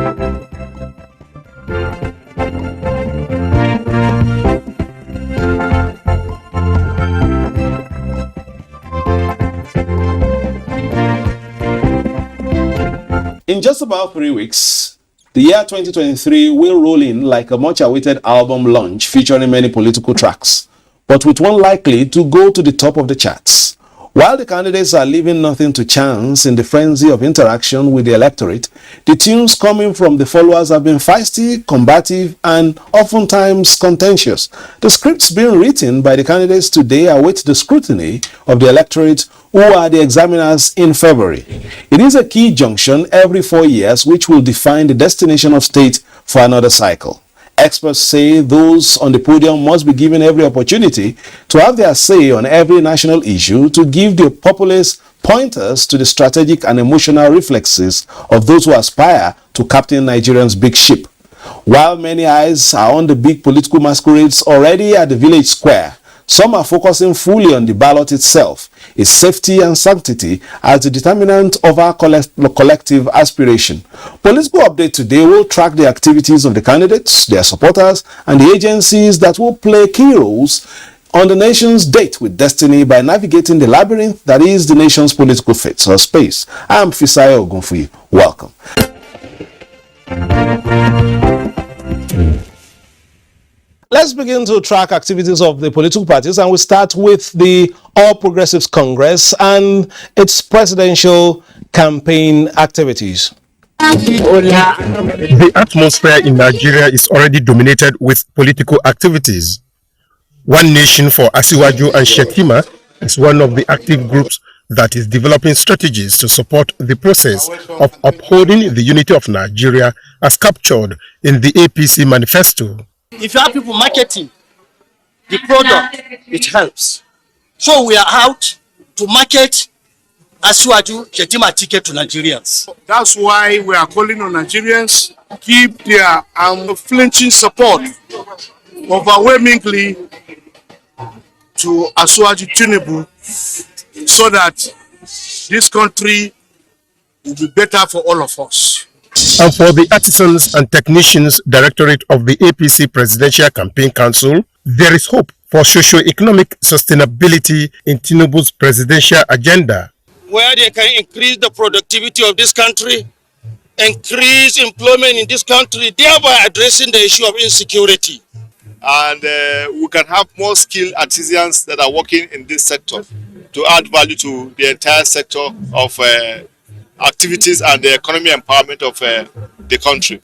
In just about 3 weeks, the year 2023 will roll in like a much-awaited album launch featuring many political tracks, but with one likely to go to the top of the charts. While the candidates are leaving nothing to chance in the frenzy of interaction with the electorate, the tunes coming from the followers have been feisty, combative, and oftentimes contentious. The scripts being written by the candidates today await the scrutiny of the electorate, who are the examiners in February. It is a key junction every 4 years which will define the destination of state for another cycle. Experts say those on the podium must be given every opportunity to have their say on every national issue, to give the populace pointers to the strategic and emotional reflexes of those who aspire to captain Nigerian's big ship. While many eyes are on the big political masquerades already at the village square, some are focusing fully on the ballot itself, its safety and sanctity as the determinant of our collective aspiration. Political Update today will track the activities of the candidates, their supporters, and the agencies that will play key roles on the nation's date with destiny by navigating the labyrinth that is the nation's political fate or space. I am Fisayo Ogunfuyi. Welcome. Let's begin to track activities of the political parties, and we start with the All Progressives Congress and its presidential campaign activities. The atmosphere in Nigeria is already dominated with political activities. One Nation for Asiwaju and Shetima is one of the active groups that is developing strategies to support the process of upholding the unity of Nigeria as captured in the APC manifesto. If you have people marketing the product, it helps. So we are out to market Asiwaju Shetima ticket to Nigerians. That's why we are calling on Nigerians to keep their unflinching support overwhelmingly to Asiwaju Tinubu, so that this country will be better for all of us. And for the Artisans and Technicians Directorate of the APC Presidential Campaign Council, there is hope for socio-economic sustainability in Tinubu's presidential agenda, where they can increase the productivity of this country, increase employment in this country, thereby addressing the issue of insecurity. And we can have more skilled artisans that are working in this sector to add value to the entire sector of activities and the economy empowerment of the country.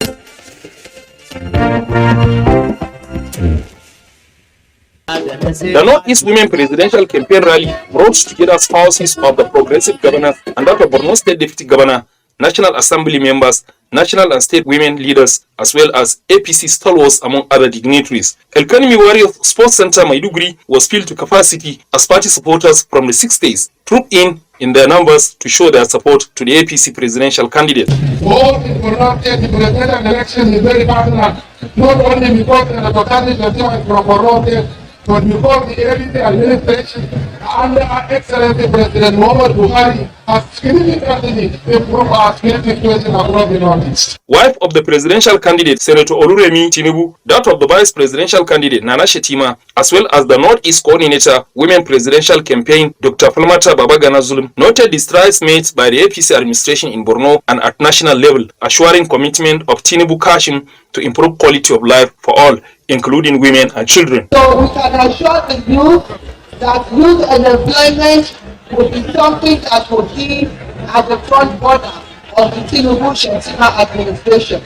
The Northeast Women Presidential Campaign Rally brought together spouses of the Progressive Governor and that of Borno State Deputy Governor, National Assembly members, national and state women leaders, as well as APC stalwarts among other dignitaries. Elkanimi Warrior Sports Center Maiduguri was filled to capacity as party supporters from the 6 states trooped in their numbers to show their support to the APC presidential candidate. Vote in Borno State, the presidential election is very personal, not only because the candidate is from Borno State, but because the APC administration under Excellency President Muhammad Buhari has significantly improved our security situation across the Northeast. Wife of the presidential candidate, Senator Oluremi Tinubu, that of the vice presidential candidate, Nana Shetima, as well as the Northeast Coordinator, Women Presidential Campaign, Dr. Falmata Babagana Zulum, noted the strides made by the APC administration in Borno and at national level, assuring commitment of Tinubu Kashim to improve quality of life for all, including women and children. So we can assure the youth that youth unemployment will be something that will be at the front border of the Tinubu Shetima administration.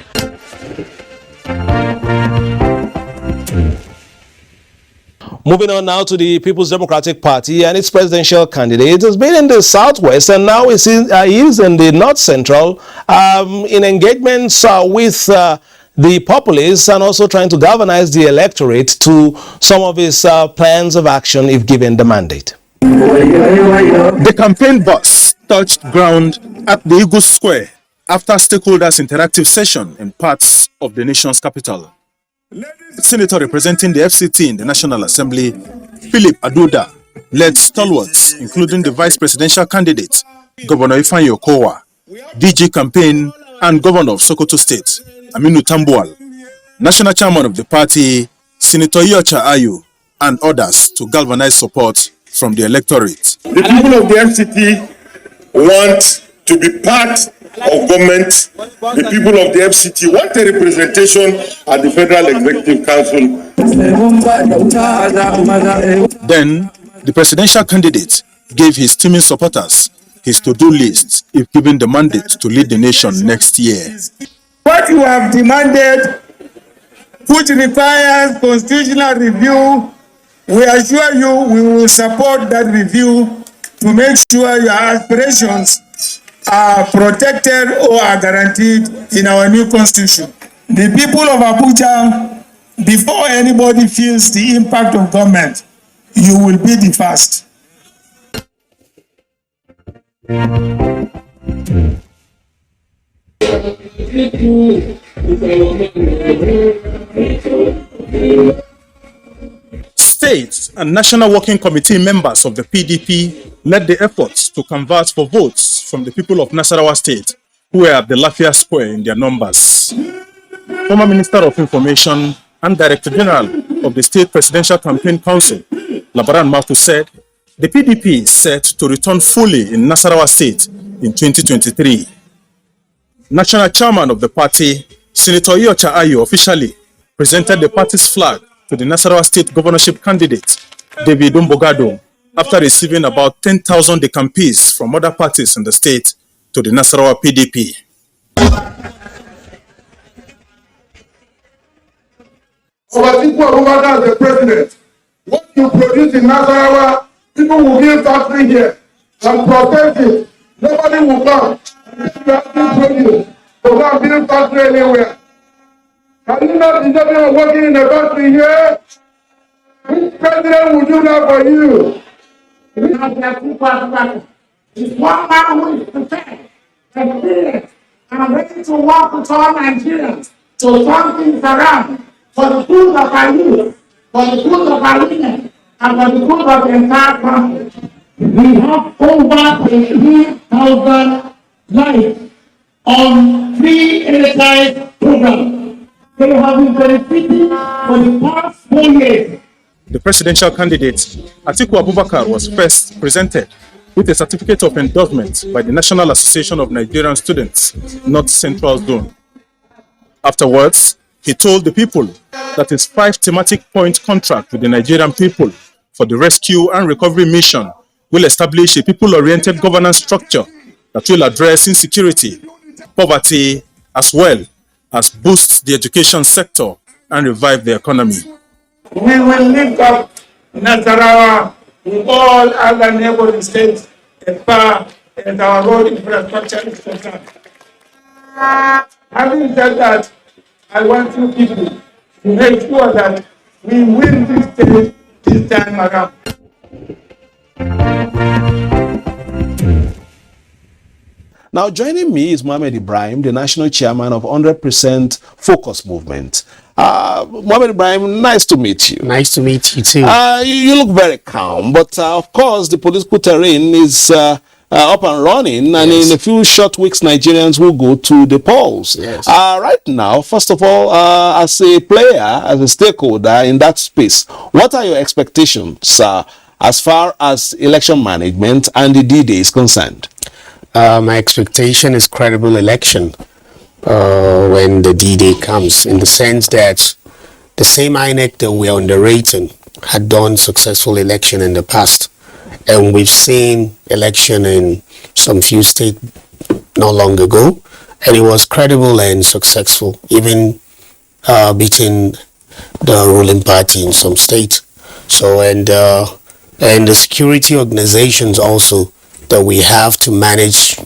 Moving on now to the People's Democratic Party and its presidential candidate. Has been in the southwest and now is in the north central in engagements with the populace and also trying to galvanize the electorate to some of his plans of action if given the mandate. The campaign bus touched ground at the Eagle Square after stakeholders' interactive session in parts of the nation's capital. Senator representing the FCT in the National Assembly, Philip Aduda, led stalwarts, including the vice presidential candidate, Governor Ifeanyi Okowa, DG campaign, and Governor of Sokoto State, Aminu Tambuwal, National Chairman of the party, Senator Yocha Ayu, and others to galvanize support from the electorate. The people of the FCT want to be part of government. The people of the FCT want a representation at the Federal Executive Council. Then, the presidential candidate gave his teaming supporters his to-do list if given the mandate to lead the nation next year. What you have demanded, which requires constitutional review, we assure you we will support that review to make sure your aspirations are protected or are guaranteed in our new constitution. The people of Abuja, before anybody feels the impact of government, you will be the first. State and National Working Committee members of the PDP led the efforts to canvass for votes from the people of Nasarawa State, who were at the Lafia Square in their numbers. Former Minister of Information and Director General of the State Presidential Campaign Council, Labaran Mafu, said the PDP is set to return fully in Nasarawa State in 2023. National Chairman of the party, Senator Yocha Ayu, officially presented the party's flag to the Nasarawa State governorship candidate, David Umbogado, after receiving about 10,000 decampees from other parties in the state to the Nasarawa PDP. Atiku Abubakar as the president. What you produce in Nasarawa, people will build factory here and protect it. Nobody will come. You have to produce. So go and build factory anywhere. Can you not enjoy of working in a factory here? Which president will do that for you? It's one man who is prepared, experienced, and ready to work with all Nigerians to turn things around for the good of our youth, for the good of our women, and for the good of the entire country. We have over 3,000 lives on free enterprise program. They have been benefiting for the past 4 years. The presidential candidate, Atiku Abubakar, was first presented with a certificate of endorsement by the National Association of Nigerian Students, North Central Zone. Afterwards, he told the people that his 5 thematic point contract with the Nigerian people for the rescue and recovery mission will establish a people-oriented governance structure that will address insecurity, poverty, as well as boost the education sector and revive the economy. We will link up Nasarawa with all other neighboring states as far as our road infrastructure is concerned. Having said that, I want you people to make sure that we win this state this time around. Now, joining me is Mohammed Ibrahim, the national chairman of 100% Focus Movement. Mohammed Ibrahim, nice to meet you. Nice to meet you too. You look very calm, but of course, the political terrain is up and running, and Yes. in a few short weeks, Nigerians will go to the polls. Yes. Right now, first of all, as a player, as a stakeholder in that space, what are your expectations as far as election management and the D-Day is concerned? My expectation is credible election when the D-Day comes, in the sense that the same INEC that we are underrating had done successful election in the past, and we've seen election in some few states not long ago, and it was credible and successful, even beating the ruling party in some states. So and the security organizations also that we have to manage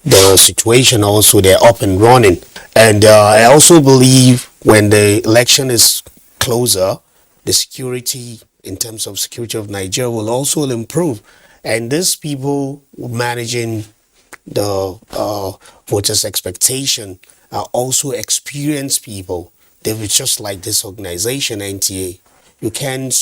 the situation, also they're up and running. And I also believe when the election is closer, the security in terms of security of Nigeria will also improve. And these people managing the voters' expectation are also experienced people. They were just like this organization, NTA. You can't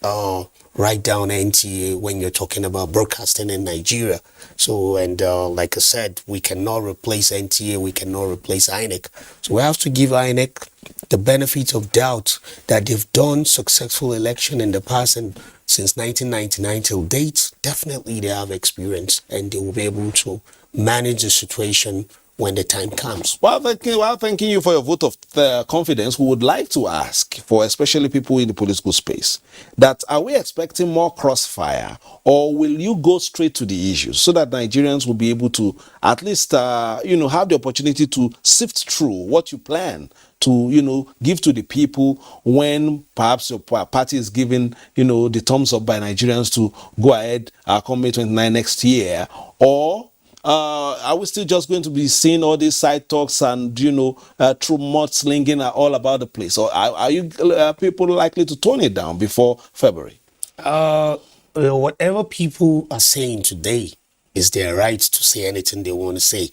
write down NTA when you're talking about broadcasting in Nigeria. So, and like I said, we cannot replace NTA, we cannot replace INEC. So we have to give INEC the benefit of doubt that they've done successful election in the past, and since 1999 till date, definitely they have experience and they will be able to manage the situation when the time comes. While thanking you for your vote of confidence, we would like to ask, for especially people in the political space, that are we expecting more crossfire, or will you go straight to the issues so that Nigerians will be able to at least, have the opportunity to sift through what you plan to, give to the people when perhaps your party is given, the thumbs up by Nigerians to go ahead come May 29 next year? Or are we still just going to be seeing all these side talks and true mudslinging all about the place, or are you people likely to tone it down before February? Whatever people are saying today is their right to say anything they want to say,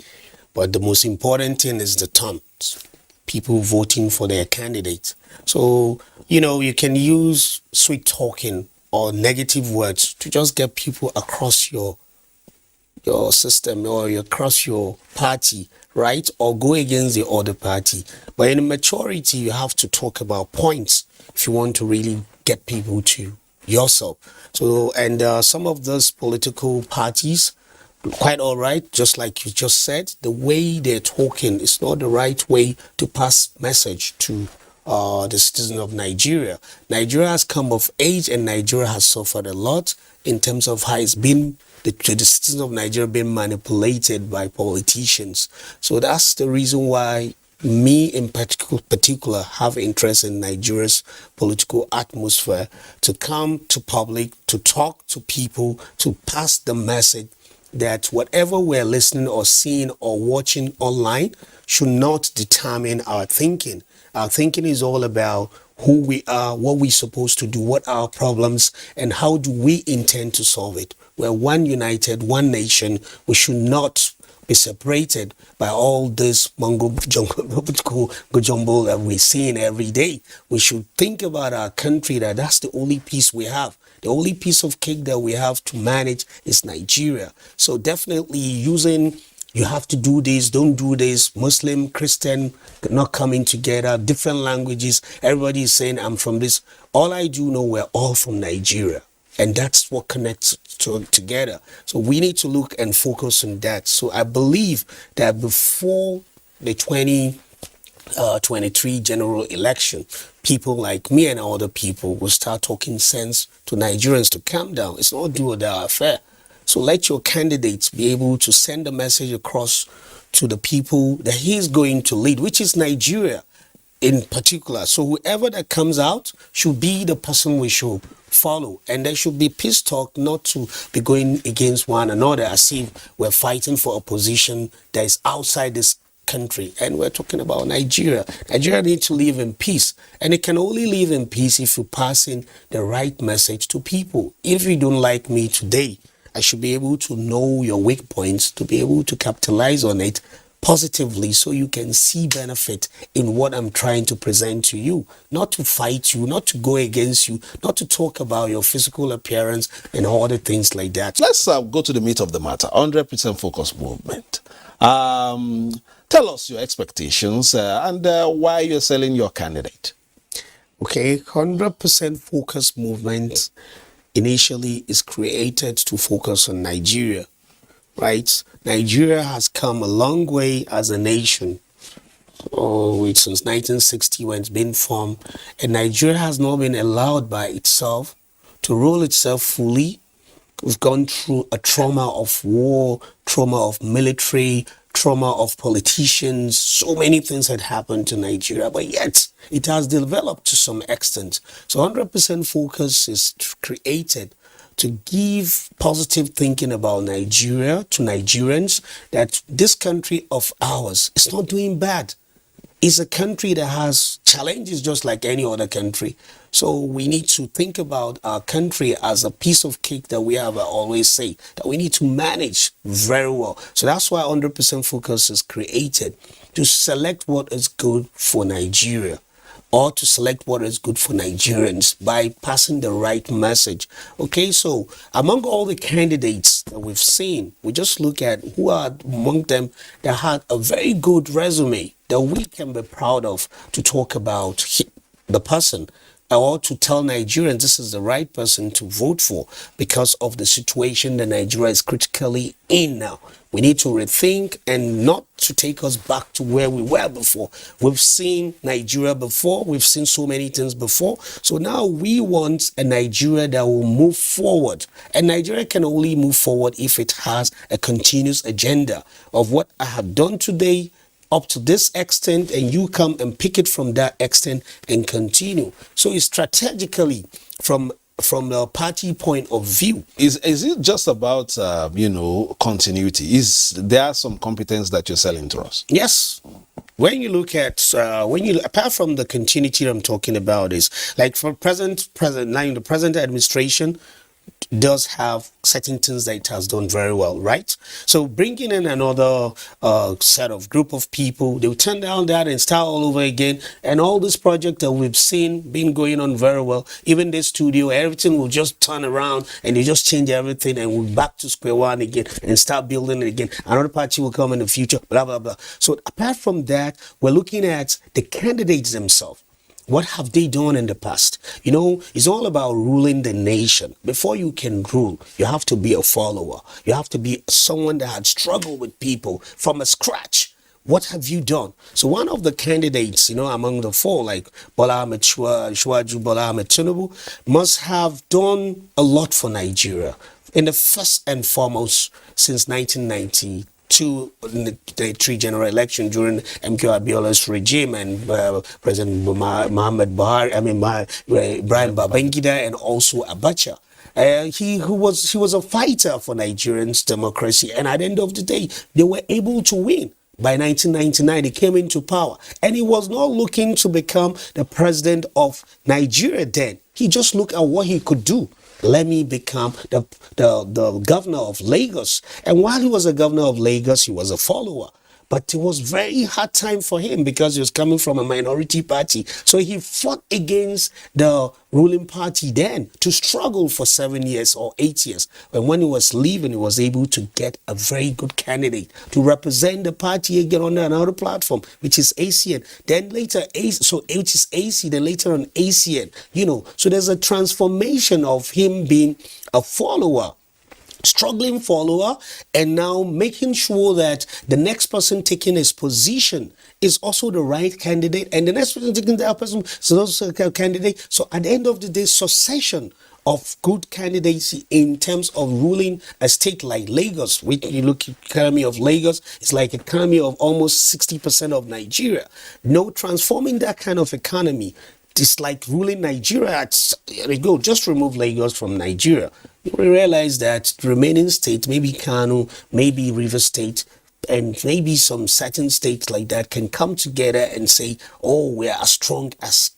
but the most important thing is the terms. People voting for their candidate. So you can use sweet talking or negative words to just get people across your system or across your party, right? Or go against the other party. But in maturity, you have to talk about points if you want to really get people to yourself. So, and some of those political parties, quite all right, just like you just said, the way they're talking is not the right way to pass message to the citizens of Nigeria. Nigeria has come of age and Nigeria has suffered a lot in terms of how it's been, the citizens of Nigeria being manipulated by politicians. So that's the reason why me in particular have interest in Nigeria's political atmosphere, to come to public, to talk to people, to pass the message that whatever we're listening or seeing or watching online should not determine our thinking. Our thinking is all about who we are, what we're supposed to do, what are our problems, and how do we intend to solve it. We're one united, one nation. We should not be separated by all this jumble that we're seeing every day. We should think about our country, that's the only piece we have. The only piece of cake that we have to manage is Nigeria. So definitely you have to do this, don't do this, Muslim, Christian, not coming together, different languages. Everybody is saying, I'm from this. All I do know, we're all from Nigeria. And that's what connects together. So we need to look and focus on that. So I believe that before the 2023 general election, people like me and other people will start talking sense to Nigerians to calm down. It's not do or die affair. So let your candidates be able to send a message across to the people that he's going to lead, which is Nigeria in particular. So whoever that comes out should be the person we should follow. And there should be peace talk, not to be going against one another as if we're fighting for a position that is outside this country. And we're talking about Nigeria. Nigeria needs to live in peace. And it can only live in peace if you pass in the right message to people. If you don't like me today, I should be able to know your weak points, to be able to capitalize on it positively so you can see benefit in what I'm trying to present to you. Not to fight you, not to go against you, not to talk about your physical appearance and all the things like that. Let's go to the meat of the matter. 100% focus movement. Tell us your expectations and why you're selling your candidate. Okay, 100% focus movement initially is created to focus on Nigeria, right? Nigeria has come a long way as a nation. Since 1960 when it's been formed, and Nigeria has not been allowed by itself to rule itself fully. We've gone through a trauma of war, trauma of military, trauma of politicians. So many things had happened to Nigeria, but yet it has developed to some extent. So 100% focus is created to give positive thinking about Nigeria to Nigerians, that this country of ours is not doing bad. It's a country that has challenges just like any other country. So we need to think about our country as a piece of cake that we have, I always say, that we need to manage very well. So that's why 100% focus is created, to select what is good for Nigeria. or to select what is good for Nigerians by passing the right message. Okay, so among all the candidates that we've seen, we just look at who are among them that had a very good resume that we can be proud of to talk about the person, or to tell Nigerians this is the right person to vote for because of the situation that Nigeria is critically in now. We need to rethink and not to take us back to where we were before. We've seen Nigeria before. We've seen so many things before. So now we want a Nigeria that will move forward. And Nigeria can only move forward if it has a continuous agenda of what I have done today up to this extent, and you come and pick it from that extent and continue. So it's strategically from the party point of view. Is it just about continuity? Is there some competence that you're selling to us? Yes. When you look at apart from the continuity I'm talking about, is like for present now the present administration does have certain things that it has done very well, right? So bringing in another set of group of people, they will turn down that and start all over again. And all this project that we've seen been going on very well, even the studio, everything will just turn around and they just change everything and we're back to square one again and start building it again. Another party will come in the future, blah, blah, blah. So apart from that, we're looking at the candidates themselves. What have they done in the past? It's all about ruling the nation. Before you can rule, you have to be a follower. You have to be someone that had struggled with people from a scratch. What have you done? So one of the candidates, among the four, like Bola Ahmed Tinubu, must have done a lot for Nigeria. In the first and foremost, since 1990. The three general election during MK Abiola's regime and President Muhammad Buhari, Ibrahim Babangida, and also Abacha. He was a fighter for Nigerians' democracy, and at the end of the day, they were able to win. By 1999, he came into power, and he was not looking to become the president of Nigeria then. He just looked at what he could do. Let me become the governor of Lagos. And while he was a governor of Lagos, he was a follower. But it was very hard time for him because he was coming from a minority party. So he fought against the ruling party then to struggle for 7 years or 8 years. And when he was leaving, he was able to get a very good candidate to represent the party again on another platform, which is ACN. Then later, which is AC, then later on ACN. So there's a transformation of him being a follower, struggling follower, and now making sure that the next person taking his position is also the right candidate, and the next person taking that person is also a candidate. So at the end of the day, succession of good candidates in terms of ruling a state like Lagos, which you look at the economy of Lagos, it's like an economy of almost 60% of Nigeria. Transforming that kind of economy, it's like ruling Nigeria. Just remove Lagos from Nigeria. We realize that the remaining states, maybe Kano, maybe River State, and maybe some certain states like that can come together and say, oh, we are as strong as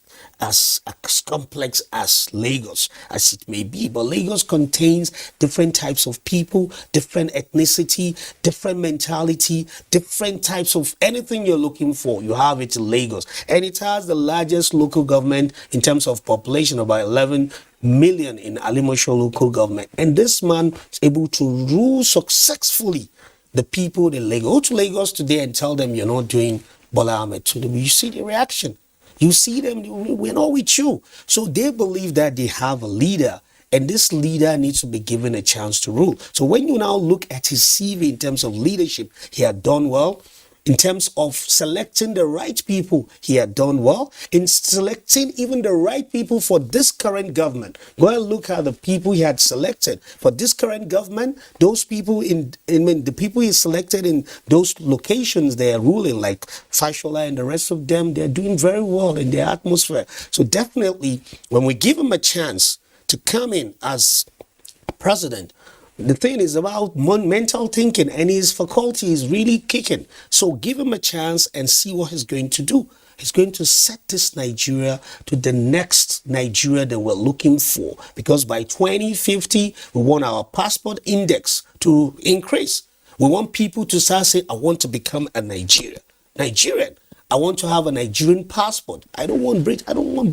complex as Lagos, as it may be. But Lagos contains different types of people, different ethnicity, different mentality, different types of anything you're looking for. You have it in Lagos. And it has the largest local government in terms of population, about 11 million in Alimosho local government. And this man is able to rule successfully the people in Lagos. Go to Lagos today and tell them you're not doing Bola Ahmed Tinubu. You see the reaction. You see them, we're not with you. So they believe that they have a leader, and this leader needs to be given a chance to rule. So when you now look at his CV in terms of leadership, he had done well. In terms of selecting the right people, he had done well. In selecting even the right people for this current government, go and look at the people he had selected for this current government. Those people the people he selected in those locations, they are ruling, like Fashola and the rest of them. They're doing very well in their atmosphere. So definitely, when we give him a chance to come in as president, the thing is about mental thinking, and his faculty is really kicking. So give him a chance and see what he's going to do. He's going to set this Nigeria to the next Nigeria that we're looking for. Because by 2050, we want our passport index to increase. We want people to start saying, I want to become a Nigerian. I want to have a Nigerian passport. I don't want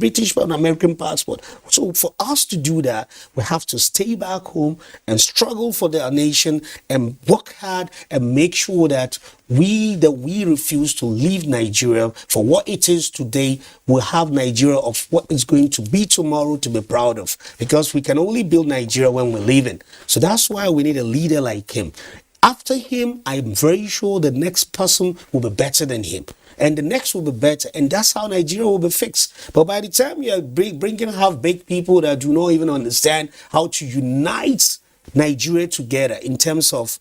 British or an American passport. So for us to do that, we have to stay back home and struggle for our nation and work hard and make sure that we refuse to leave Nigeria for what it is today. We'll have Nigeria of what it's going to be tomorrow to be proud of, because we can only build Nigeria when we're leaving. So that's why we need a leader like him. After him, I'm very sure the next person will be better than him. And the next will be better. And that's how Nigeria will be fixed. But by the time you're bringing half-baked people that do not even understand how to unite Nigeria together in terms of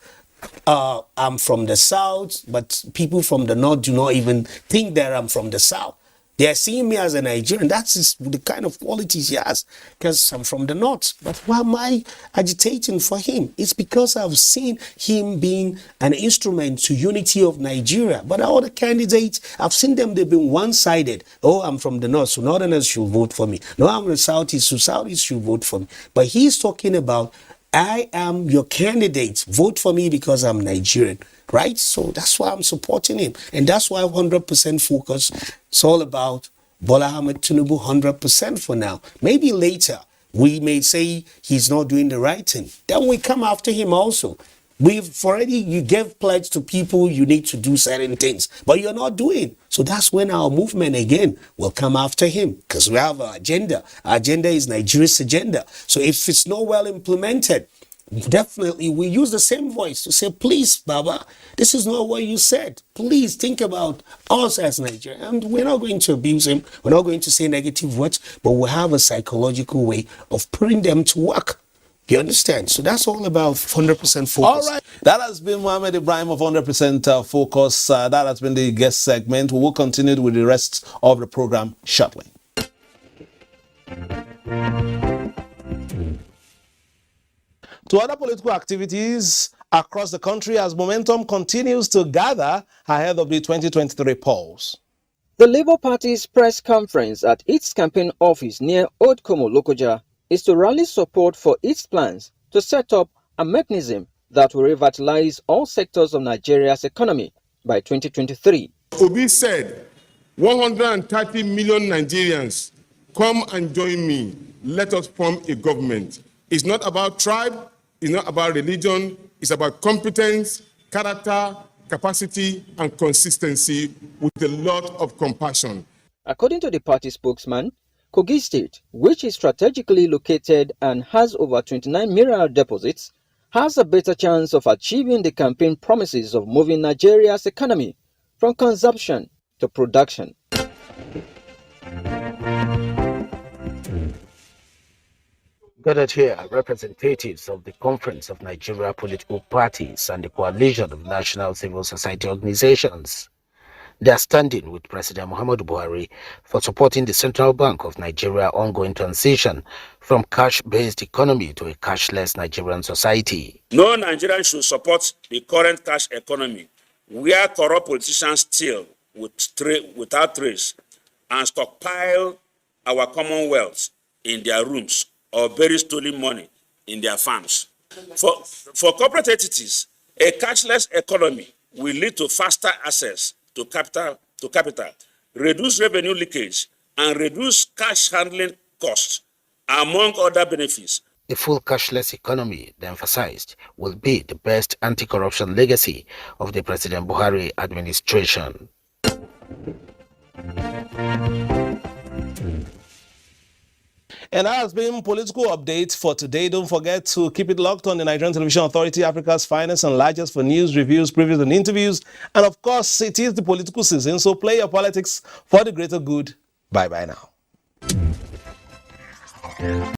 I'm from the south, but people from the north do not even think that I'm from the south. They are seeing me as a Nigerian. That's the kind of qualities he has, because I'm from the north. But why am I agitating for him? It's because I've seen him being an instrument to unity of Nigeria. But all the candidates, I've seen them, they've been one-sided. Oh, I'm from the north, so northerners should vote for me. No, I'm from the southeast, so southeast should vote for me. But he's talking about, I am your candidate. Vote for me because I'm Nigerian. Right? So that's why I'm supporting him. And that's why I'm 100% focused. It's all about Bola Ahmed Tinubu 100% for now. Maybe later we may say he's not doing the right thing. Then we come after him also. You gave pledge to people you need to do certain things, but you're not doing. So that's when our movement again will come after him, because we have our agenda. Our agenda is Nigeria's agenda. So if it's not well implemented, definitely we use the same voice to say, please, Baba, this is not what you said. Please think about us as Nigeria. And we're not going to abuse him. We're not going to say negative words, but we'll have a psychological way of putting them to work. You understand? So that's all about 100% focus. All right. That has been Mohammed Ibrahim of 100% Focus. That has been the guest segment. We will continue with the rest of the program shortly. To other political activities across the country as momentum continues to gather ahead of the 2023 polls. The Labour Party's press conference at its campaign office near Old Komo, Lokoja, is to rally support for its plans to set up a mechanism that will revitalize all sectors of Nigeria's economy by 2023. Obi said, 130 million Nigerians, come and join me. Let us form a government. It's not about tribe, it's not about religion, it's about competence, character, capacity, and consistency with a lot of compassion. According to the party spokesman, Kogi State, which is strategically located and has over 29 mineral deposits, has a better chance of achieving the campaign promises of moving Nigeria's economy from consumption to production. Gathered here are representatives of the Conference of Nigeria Political Parties and the Coalition of National Civil Society Organizations. They are standing with President Muhammadu Buhari for supporting the Central Bank of Nigeria ongoing transition from cash-based economy to a cashless Nigerian society. No Nigerian should support the current cash economy, where corrupt politicians steal without trace and stockpile our commonwealth in their rooms or bury stolen money in their farms. For corporate entities, a cashless economy will lead to faster access to capital, reduce revenue leakage, and reduce cash handling costs, among other benefits. A full cashless economy, they emphasized, will be the best anti-corruption legacy of the President Buhari administration. And that has been political updates for today. Don't forget to keep it locked on the Nigerian Television Authority, Africa's finest and largest for news, reviews, previews, and interviews. And of course, it is the political season, so play your politics for the greater good. Bye-bye now.